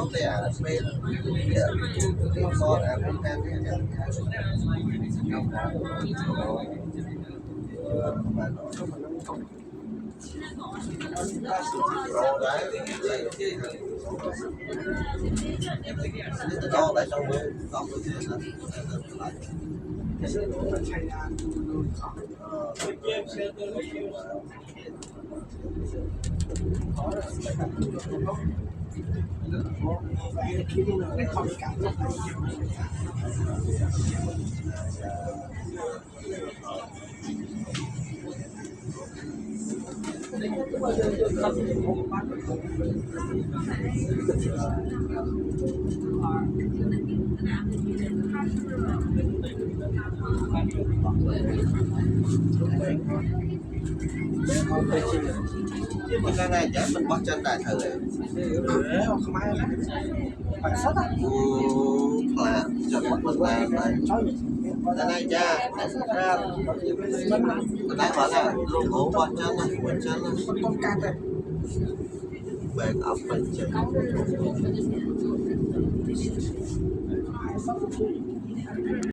không thể à phê thì con à không quen thì mà nó rồi đấy to lại trong mới to cái gì cái này chắc mình bắt chân đại thử không ai lắm phải sót á là cho mình làm cái này cha ra cái gọi là luôn ngủ bắt chân con cá này bên ốc bên chân